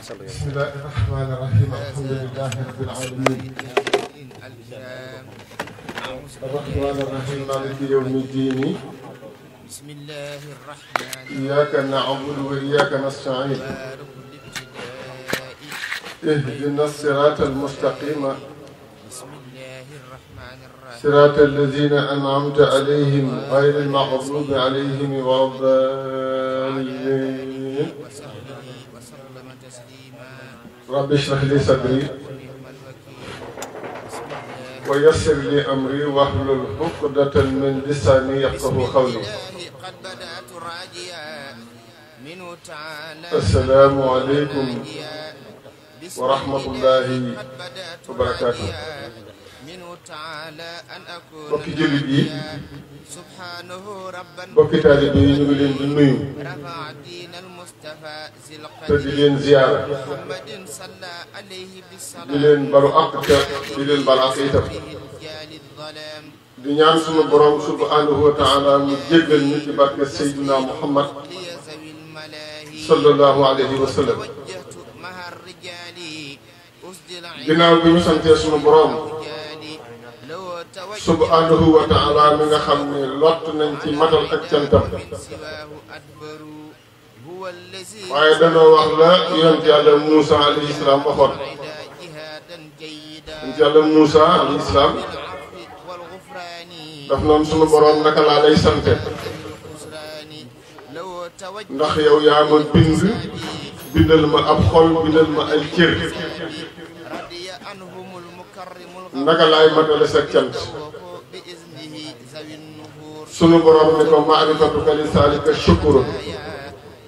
بسم الله الرحمن الرحيم الحمد لله رب العالمين الرحمن الرحيم مالك يوم الدين بسم الله الرحمن إياك نعبد وإياك نستعين اهدنا الصراط المستقيم بسم الله الرحمن الرحيم صراط الذين أنعمت عليهم غير المغضوب عليهم ولا الضالين وسلم تسليما رب اشرح لي صدري ونعم الوكيل بسم الله ويسر لي أمري واحلل عقدة من لساني يفقهوا قولي. قد بدأت راجيا منه تعالى السلام عليكم بسم ورحمة الله قد بدأت وبركاته. راجيا منه تعالى أن أكون bokki jullit yi سبحانه ربا bokki taalibe yi ñu ngi leen di nuyu رفع دين المصطفى ذي te di القدر leen ziyaara محمد صلى عليه di بالصلاة leen balu àq te di leen bal àq itam به الجال الظلام di ñaan sunu borom subhanahu wa taala mu jéggal ñu ci barke Seydina Muhammad لي ذوي الملاهي sallallahu alayhi wa sallam. وجهت مع الرجال أسد العين ginnaaw bi ñu santee sunu borom الرجال لو توجه subhanahu wa taala mi nga xam ne lott nañ ci matal ak cantam من سواه أدبر هو الذي waaye danoo wax la yonent yàlla Moussa alayhi salaam waxoon. عدا جهادا جيدا yonent yàlla Moussa alayhi salaam بالعفو والغفران daf noonu sunu borom naka laa lay sante والخسران لو توجه ndax yow yaa ma bind bindal ma ab xol bindal ma ay cër رضي عنهم المكرم naka laay matale sa cant الغفور بإذنه ذوي النفور sunu borom ni ko maarifatuka li saalika shukuru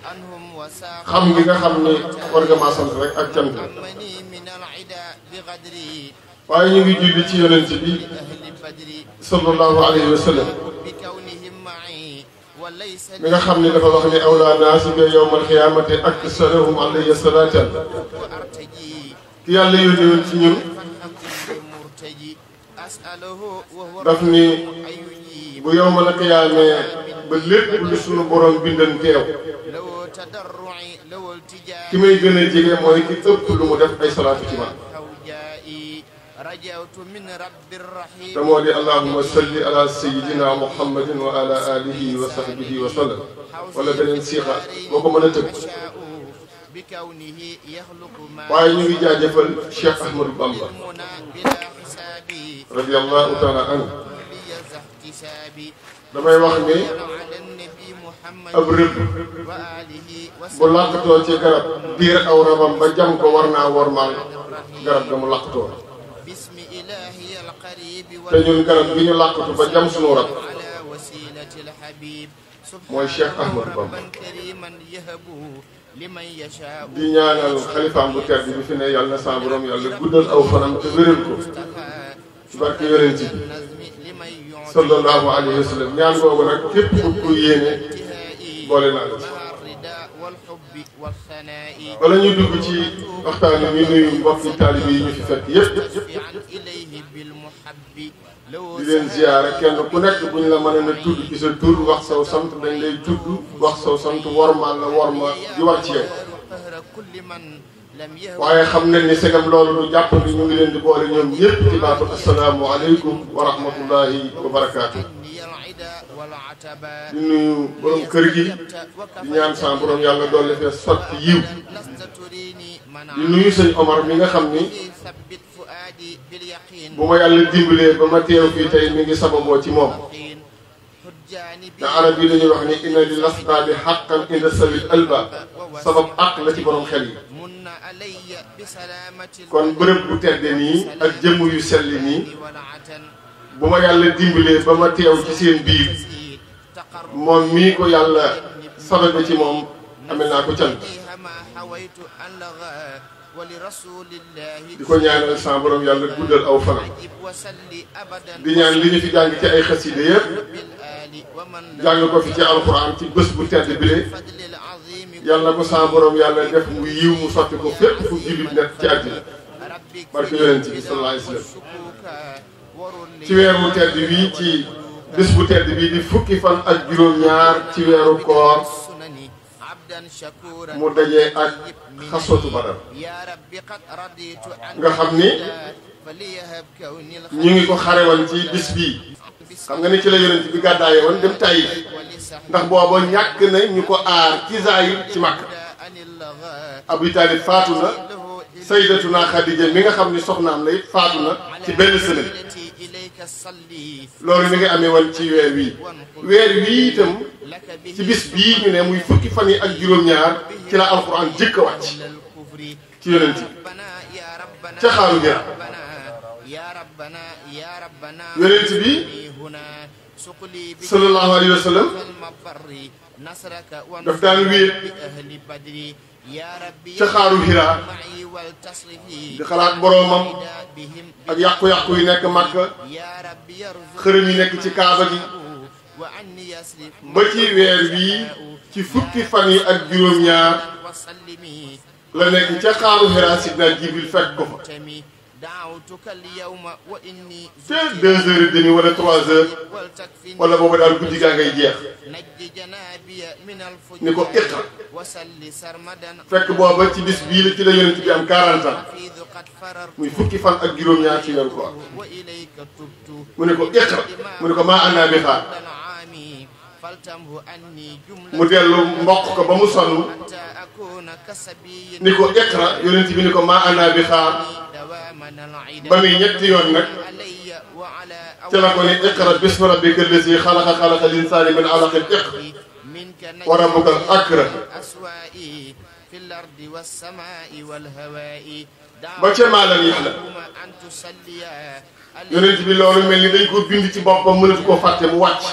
عنهم وساق xam gi nga xam ni war nga maa sant rek ak cant أمني من العدا بغدري waaye ñu ngi julli ci yonent bi أهل بدري sallallahu alayhi wa sallam بكونهم معي وليس mi nga xam ni dafa wax ni awlaa naasi bi yawmal xiyaamati aksarahum alayya salaatan وأرتجي ki yàlla yónni woon ci ñun فلنكن مرتجي أسأله وهو daf ni أن يجيب bu yawmal qiyaamee ba lépp lu sunu borom bindan teew لو تضرعي لو التجائي ki may gën a jege mooy ki ëpp lu mu def ay salaatu ci man حوجائي رجوت من رب الرحيم te moo di allahumma salli ala sayyidina muhammadin wa ala alihi wa sahbihi wa sallam wala beneen siixa boo ko mën a tëgg يشاء بكونه يخلق ما waaye ñu ngi jaajëfal Cheikh Ahmadou Bamba يهمنا بلا حساب radiyallahu taala anhu لي ذا احتسابي damay wax ni على النبي محمد ab rëbb وآله bu وسلم làqatoo ci garab diir aw rabam ba jam ko war naa wormaal garab ga mu làqatoo باسم إلهي القريب te ñun garab gi ñu làqatu ba jam sunu rab على وسيلة الحبيب mooy Cheikh سبحانه Ahmadou Bamba ربا كريما يهبه لمن يشاء di ñaanal xalifaam bu tedd bi fi ne yàlla na sa borom yàlla guddal aw fanam te wéral ko ci barke yonent bi النظم لمن يعطي sallallahu alayhi wa sallam ñaan googu nag képp ku ko yéene انتهائي boole naa la ci. مع الرداء والحب والثناء bala ñuy dugg ci waxtaan wi nuyu mbokki taalibe yi ñu fi fekk yépp عن إليه بالمحب لو di leen ziyaare kenn ku nekk bu ñu la mën a tudd ci sa tur wax saw sant dañ lay tudd wax saw sant wormaal la worma di war ci yow قهر كل من لم يهوى waaye xam nañ ni segam loolu du jàppandi ñu ngi leen di boole ñoom ñépp ci baatu asalaamu aleykum wa rahmatullahi wa barakaatu. لي العدا والعتباء di nuyu borom kër gi di ñaan sa borom yàlla dolli fee sotti yiw لست تريني من di nuyu sëñ Omar mi nga xam ni ثبت فؤادي باليقين bu ma yàlla dimbalee ba ma teew fii tey mi ngi sababoo ci moom حجاني te arab yi dañuy wax ni inna li lasbaabi xaqan inda sawil alba sabab àq la ci borom xel yi من علي بسلامة kon bërëb bu tedde nii ak jëmm yu selli nii ولعة bu ma yàlla dimbalee ba ma teew ci seen biir تقرب moom mii ko yàlla sababe ci moom amee naa ko cant فيها ما حويت أن لغى ولرسول الله di ko ñaanal sa borom yàlla guddal aw fanam عجب وسلي أبدا di ñaan li ñu fi jàng ci ay xasida yëpp بالآل ومن jàng ko fi ci alxuraan ci bés bu tedd bile فضل العظيم yàlla ko sa borom yàlla def mu yiw mu sotti ko fépp fu jullit nekk ci àddina ربك barke yonent bi sallallahu alayhi wa sallam والسكوكا ورل ci weer wu tedd bii ci bés bu tedd bii di fukki fan ak juróom-ñaar ci weeru koor السنن عبدا mu dajee ak xaswatu Badar nga xam ni ñu ngi ko xare woon ci bis bii xam nga ni ci la yonent bi gàddaaye woon dem Taïf ndax booba ñàkk na ñu ko aar ci zaahir ci Makka. Abu Talib faatu na Sayyidatuna Khadija mi nga xam ni soxnaam la it faatu na ci benn semaine loolu mi ngi amee woon ci weer wii itam ci bis bii ñu ne muy fukki fan yi ak juróom-ñaar ci la alquran jëkk a wàcc ci yonent bi ca xaaru Hira yonent bi sallallahu alayhi wa sallam daf daan wéet ca xaaru Hira di xalaat boroomam ak yàqu-yàqu yi nekk Makka xërëm yi nekk ci Kaaba gi ba ci weer bii ci fukki fan yi ak juróom-ñaar la nekk ca xaaru Hira Sidna Jibril fekk ko fa te 2h30 wala 3h wala booba daal guddi gaa ngay jeex ni ko iqra fekk booba ci bis bii la ci la yonent bi am 40 ans muy fukki fan ak juróom-ñaar ci weeru koor mu ne ko iqra mu ne ko maa annaa bi xaar mu dellu mboq ko ba mu sonn ni ko iqra yonent bi ni ko maa annaa bi xaar ba muy ñetti yoon nag ca la ko ni iqra bismi rabbika allazi xalaqa xalaqal insaana min alaqin iqra wa rabbukal akram ba ca maalam yàlla yonent bi loolu mel ni dañ ko bind ci boppam mënatu koo fàtte mu wàcc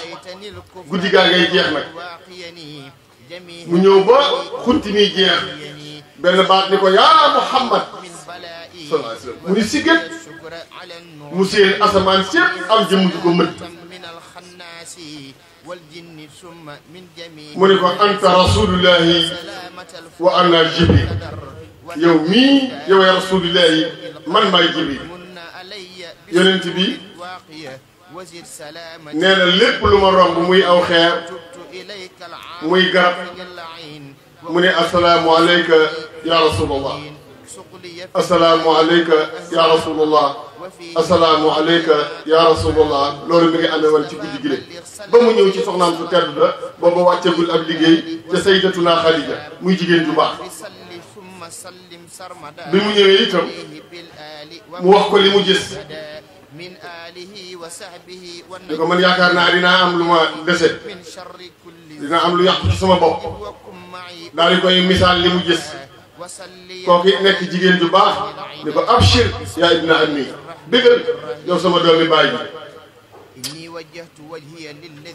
guddi gaa ngay jeex nag mu ñëw ba xunti mi jeex benn baat ni ko yaa Muhammad sallallahu alayhi wa sallam mu ni siggat mu seen asamaan sépp am jëmm ju ko mëdd mu ni ko anta rasulullahi wa ana jibril yow mii yow ya rasulullahi man maay jibril yonent bi nee na lépp lu ma romb muy aw xeer muy garab mu ne asalaamu alayka ya rasulallah asalaamu alayka ya rasulallah asalaamu alayka ya rasulallah loolu mi ngi amee woon ci guddi gi de ba mu ñëw ci soxnaam su tedd la booba wàccagul ab liggéey ca sayyidatuna Khadija muy jigéen ju baax bi mu ñëwee itam mu wax ko li mu gis ni ko man yaakaar naa dinaa am lu ma dese dinaa am lu yàqu ci sama bopp daal di koy misaal li mu gis kooku nekk jigéen ju baax ni ko abshir yaa ibna ammi bégal yow sama doomi baay bi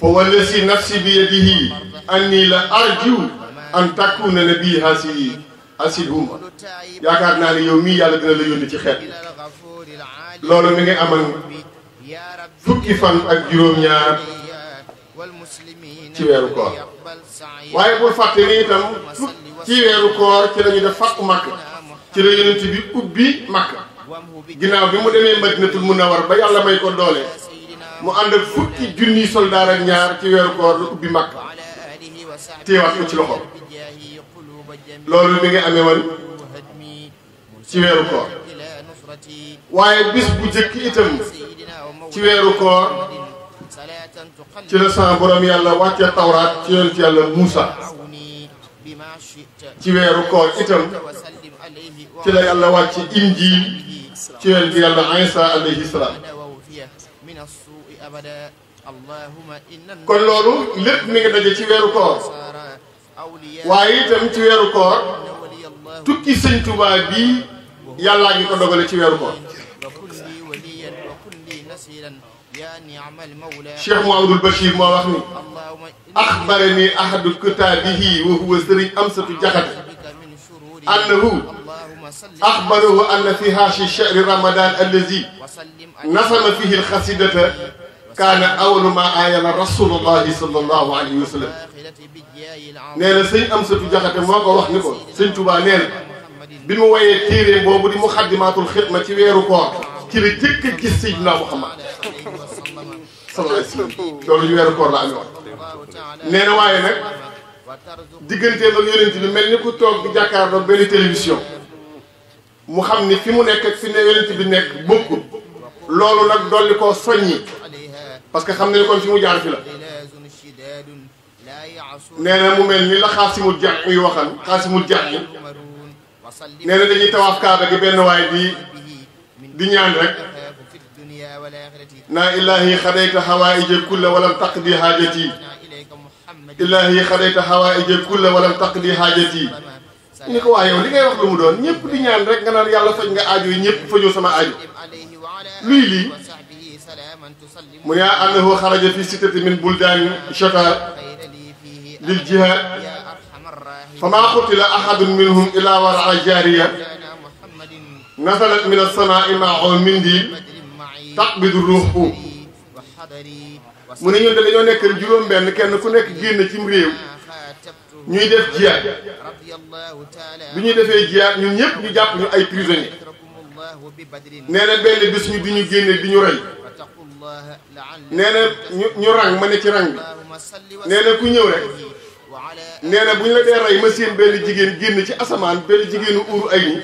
fa wallasi nafsi bi yadihi anni la arju an takuna nabi hasidhuma yaakaar naa ne yow mii yàlla dina la yónni ci xeet loolu mi ngi amal fukki fan ak juróom-ñaar ci weeru koor waaye bul fàtte ni itam ci weeru koor ci la ñu def fàkku Makka ci la yonent bi ubbi Makka ginnaaw bi mu demee Madinatul Munawwara ba yàlla may ko doole mu ànd ak fukki junniy soldaar ak ñaar ci weeru koor la ubbi Makka téewaat ko ci loxo loolu mi ngi amee woon ci weeru koor waaye bis bu jëkk itam ci weeru koor ci la sama borom yàlla wàcce tawraat ci yonent yàlla Muusa ci weeru koor itam ci la yàlla wàcce injiil ci yonent yàlla Isa alayhi salaam kon loolu lépp mi ngi daje ci weeru koor waaye itam ci weeru koor tukki sëñ Tuubaa bii yàllaa ngi ko dogale ci weeru koor Cheikh Mouhamadoul Bachir moo wax ni axbarani ahadu kitaabihi wa huwa sëriñ Amsatu Jaxate annahu axbarahu anna fi haashi shahri ramadan allazi nasama fihi alxasidata kaana awwalu ma aayana rasulullahi sallallahu alayhi wa sallam nee na sëñ Amsatu Jaxate moo ko wax ni ko sëñ Tuubaa nee na bi mu woyee téere boobu di muxaddimaatul xidma ci weeru koor ci la jëkk a gis Seydina Muhammad sallallahu alayhi wa sallam loolu ñu weeru koor la amee woon nee na waaye nag digganteem ak yonent bi mel ni ku toog di jàkkaarloo benn télévision mu xam ni fi mu nekk ak fi ne yonent bi nekk bokkul loolu nag dolli koo soññi parce que xam ne kon fi mu jaar fi la nee na mu mel ni la xaasimul jax muy waxal xaasimul jax yi nee na dañuy tawaaf kaaba gi benn waay di ñaan rek naa ilaahi xadayta xawaaija kulla walam taqdi haajati ilaahi xadayta xawaaija kulla walam taqdi haajati ñu ni ko waa yow li ngay wax lu mu doon ñëpp di ñaan rek nga naan yàlla faj nga aajo yi ñëpp fajoo sama aajo luy lii mu ne annahu xaraja fi sittati min buldaani shata lil jihaad fama qutila ahadun minhum ila wara jaariya nasalat min as-samaa'i ma'un mindil taqbidu ruuhu mu ne ñun de dañoo nekk juróom-benn kenn ku nekk génn cim réew ñuy def jihaad bi ñuy defee jihaad ñun ñëpp ñu jàpp ñu ay prisonniers nee na benn bés ñu di ñu génne di ñu rey nee na ñu rang ma ne ci rang bi nee na ku ñëw rek nee na bu ñu la dee rey ma seen benn jigéen génn ci asamaan benn jigéenu uuru ay ni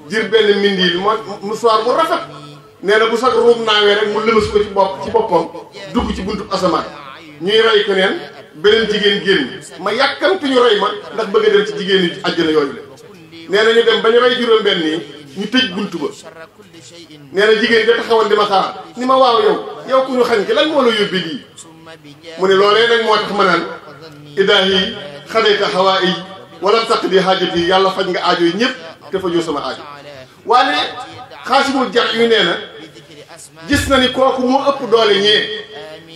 jër benn mindil mu soir bu rafet nee na bu sax ruum naawee rek mu lëmas ko ci boppam dugg ci buntu asamaan ñuy rey ko neen beneen jigéen génn ma yàkkamtu ñu rey ma ndax bëgg a dem ci jigéen yi àjjana yooyu la nee na ñu dem ba ñu rey juróom-benn yi ñu tëj buntu ba nee na jigéen da taxawoon di ma xaar ni ma waaw yow ku ñu xañ ki lan moo la yóbbee lii mu ne loolee nag moo tax ma naan idaahi xadayta xawaaij walam taqdi haajati yàlla faj nga aajo yi ñëpp te fajoo sama aajo waaye xaasimul jax yu nee na gis na ni kooku moo ëpp doole ñee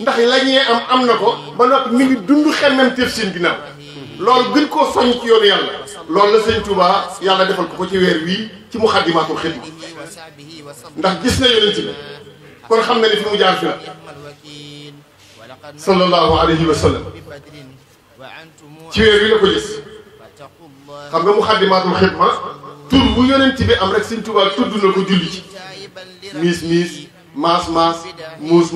ndax la ñee am na ko ba noppi mi ngi dund xemmem teef seen ginnaaw loolu gën koo soññ ci yoonu yàlla loolu la sëñ Touba yàlla defal ko ci weer wii ci Muxaddamatul Xidma ndax gis na yonent bi kon xam na ni fi mu jaar fi la sallallahu alayhi wa sallam ci weer wi la ko gis xam nga Muxaddamatul Xidma tur bu yonent bi am rek sëñ Touba tudd na ko julli ci miis maas muus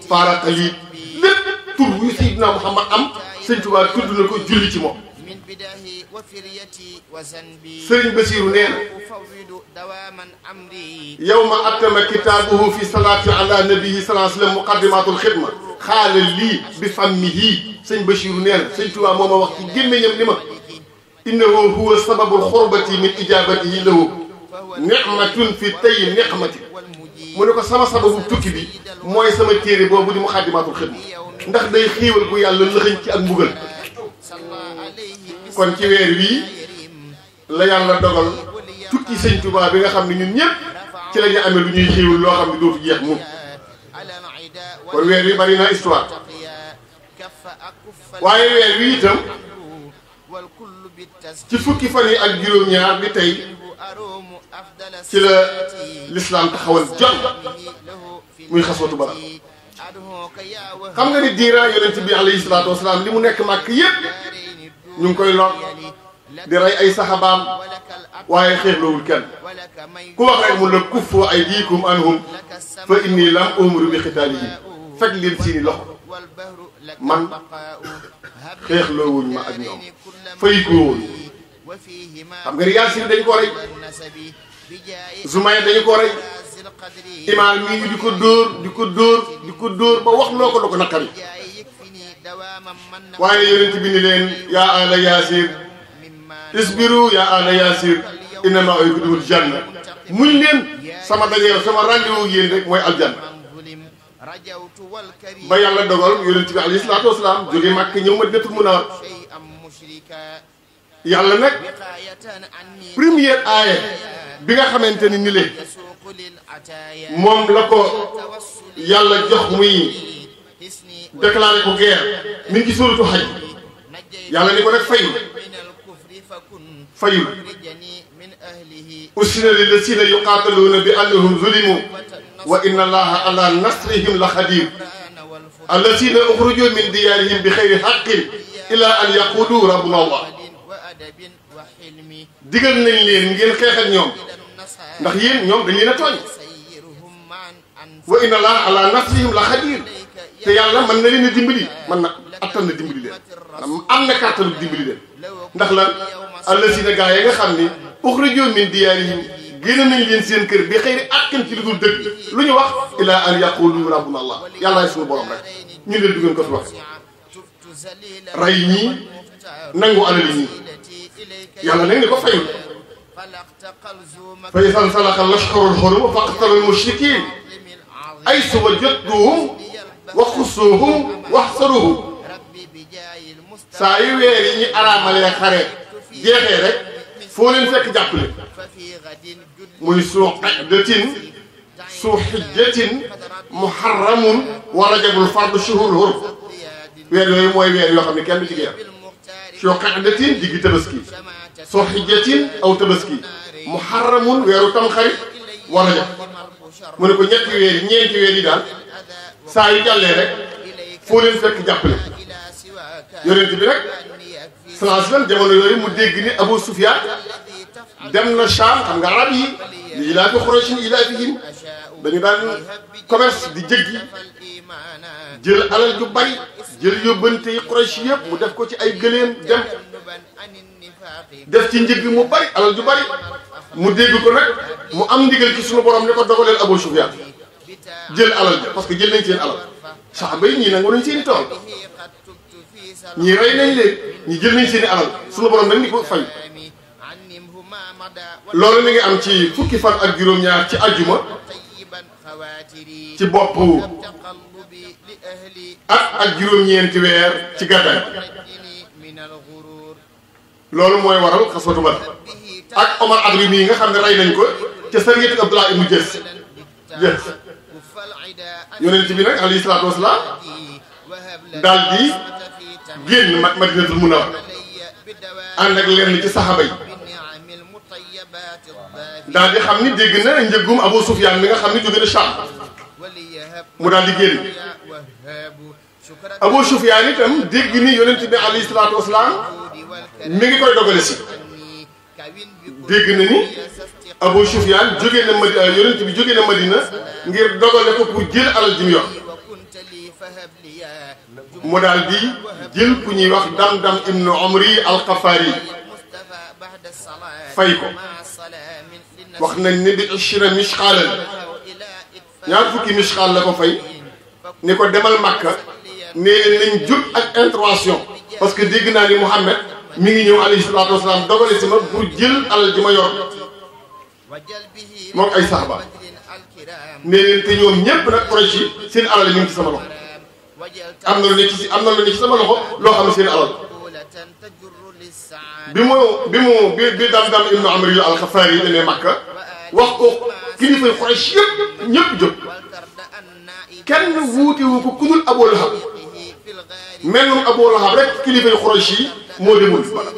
faara xaliit lépp tur bu Seydina Muhammad am sëñ Touba tudd na ko julli ci moom sëriñ Basiiru nee na yawma attama kitaabuhu fi salaati ala nabiyi sallallahu alayhi wa sallam muqaddimatul xidma xaala lii bi fammihi sëñ Basiiru nee na sëñ Touba moo ma wax ci gémmiñam ni ma innahu huwa sababul xurbati min ijabatihi lahu nicmatun fi tayyi nicmati mu ne ko sama sababu tukki bi mooy sama téere boobu di muqaddimatul xidma ndax day xiiwal bu yàlla lëxëñ ci ak mbugal kon ci weer wii la yàlla dogal tukki sëñ Touba bi nga xam ne ñun ñëpp ci la ñu amee lu ñuy xiiwal loo xam ne dootu jeex mun kon weer wi bari na histoire waaye weer wi itam ci fukki fan yi ak juróom-ñaar di tey ci la l'islam taxawal jot muy xaswatu Badar xam nga ni diira yonent bi alayhi salaatu wasalaam li mu nekk màkk yépp ñu ngi koy lor di rey ay saxabaam waaye xeexloowul kenn ku wax rek mun la kuffu aydiikum anhum fa inni lam umru bi xitaalihim fekk leen seeni loxo man xeexloowuñ ma ak ñoom fayikuwoon xam nga ni Yaasir dañu ko rey Zumayya dañu ko rey imaam mii ñu di ko dóor ba wax loo ko naqari waaye yonent bi ni leen yaa ala Yaasir isbiru yaa ala Yaasir inna maw'idakumul janna muñ leen sama dajee sama rendez-vous yéen rek mooy aljanna ba yàlla dogal yonent bi alayhi salaatu wasalaam jóge Màkka ñëw Madinatul Munawwara yàlla nag première aaya bi nga xamante ni le moom la ko yàlla jox muy déclaré ko guerre mi ngi ci suuratu Hajj yàlla ni ko nag fayul usina lillazina yuqaataluuna bi annahum zulimu wa inna allaha ala nasrihim la xadir allazina uxruju min diyaarihim bi xayri xaqin ila an yaqulu rabbuna allah digal nañ leen ngeen xeex ak ñoom ndax yéen ñoom dañ leen a tooñ wa inna allaha ala nasrihim la xadir te yàlla mën na leen a dimbali mën na attan na dimbali leen am na kàttanu dimbali leen ndax lan allazina gaa yi nga xam ni uxrijoo min diyaarihim génn nañ leen seen kër bi xëy na àttan ci lu dul dëgg lu ñu wax ilaa an yaqulu rabbuna allah yàllaay suñu borom rek ñu leen duggeen ko fi wax rey ñii nangu alali ñii yàlla nag ne ko fayul fa iza salaxa al-ashhurul hurum faqtulul mushrikiin aysu wajadtumuuhum wa xusuuhum wahsaruhum saa yu weer yi ñu araamalee xare jeexee rek foo leen fekk jàppale muy suu qa'datin suu hijjatin muharramun wa rajabul fardu shuhurul hurum weer yooyu mooy weer yoo xam ne kenn du ci geer suu qa'datin diggi tabaski suu hijjatin aw tabaski muharramun weeru tamxarit wa rajab mu ne ko ñeenti weer yi ñeenti weer yi daal saa yu jàllee rek foo leen fekk jàppale yonent bi rek sallallahu alayhi wasallam jamono yooyu mu dégg ni Abu Sufyaan dem na Shaam xam nga arab yi li ilaafi Qurayshin ilaafihim dañu daan commerce di jéggi jël alal ju bari jël yóbbante yi Quraysh yëpp mu def ko ci ay gëléem dem def ci njëg mu bari alal ju bari mu dégg ko nag mu am ndigal ci sunu borom ne ko dogaleel Abu Sufyaan jël alal ja parce que jël nañ seen alal saxaaba yi ñii nangu nañ seen i tool ñii rey nañ leen ñi jël nañ seen i alal sunu borom nag ni ko fay loolu mi ngi am ci fukki fan ak juróom-ñaar ci àjjuma ci bopp ak juróom-ñeenti weer ci gàddaay loolu mooy waral xaswatu Badr ak Omar Adri mii nga xam ne rey nañ ko ca sariyatu Abdullah ibnu Jës yonent bi nag alayhi salaatu wasalaam daal di génn Madinatul Munawwara ànd ak lenn ci saxaaba yi daal di xam ni dégg na njëggum Abu Sufyaan mi nga xam ni jóge na Shaam mu daal di génn Abu Sufyaan itam dégg ni yonent bi alayhi salaatu wasalaam mi ngi koy dogale si dégg na ni Abu Sufyaan jóge na Madina yonent bi jóge na Madina ngir dogale ko pour jël alal ji mu yor mu daal di jël ku ñuy wax Damdam ibnu Umri al-Qafaari fay ko wax nañ ne bi ishra mishqaalan ñaar fukki mishqaal la ko fay ni ko demal Makka nee nañ jóg ak intervention parce que dégg naa ni Muhammad mi ngi ñëw alayhi salaatu wasalaam dogale si ma pour jël alal ji ma yor moom ay saxaba nee leen te ñoom ñépp nag Quraysh yi seen alal mi ngi ci sama loxo am na lu ne ci sama loxo loo xam ne seen alal bi Damdam ibnu Amri al-Xafaari yi demee Makka wax ko kilifa Quraysh yëpp ñëpp jóg kenn wuute wu ko ku dul Abu Lahab mennum Abu Lahab rek kilifa Quraysh yi moo demul bala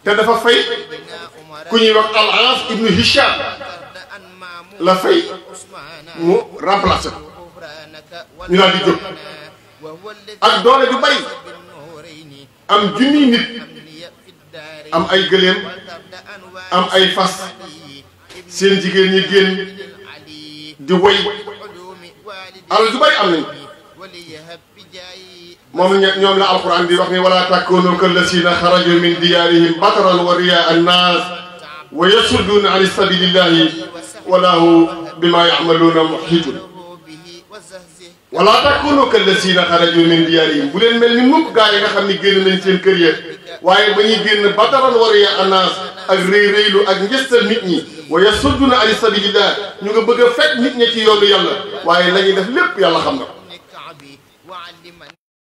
te dafa fay ku ñuy wax al-Aas ibnu Hisham la fay mu remplacé ko ñu daal di jóg ak doole ju bari am junniy nit am ay gëléem am ay fas seen jigéen ñi génn di woy alal ju bari am nañ moom ñoom la alquran di wax ni wala takunu kallazina xaraju min diyaarihim bataran wa riyaa annaas wa yasudduuna an sabilillahi wallahu bima ya'maluuna muhiitun wala takunu kallazina xaraju min diyaarihim bu leen mel ni mukk gaa yi nga xam ni génn nañ seen kër ya waaye ba ñuy génn bataran wa riyaa annaas ak rëy rëylu ak njëstal nit ñi wa yasudduuna an sabilillah ñu nga bëgg a fekk nit ñi ci yoonu yàlla waaye la ñuy def lépp yàlla xam na ko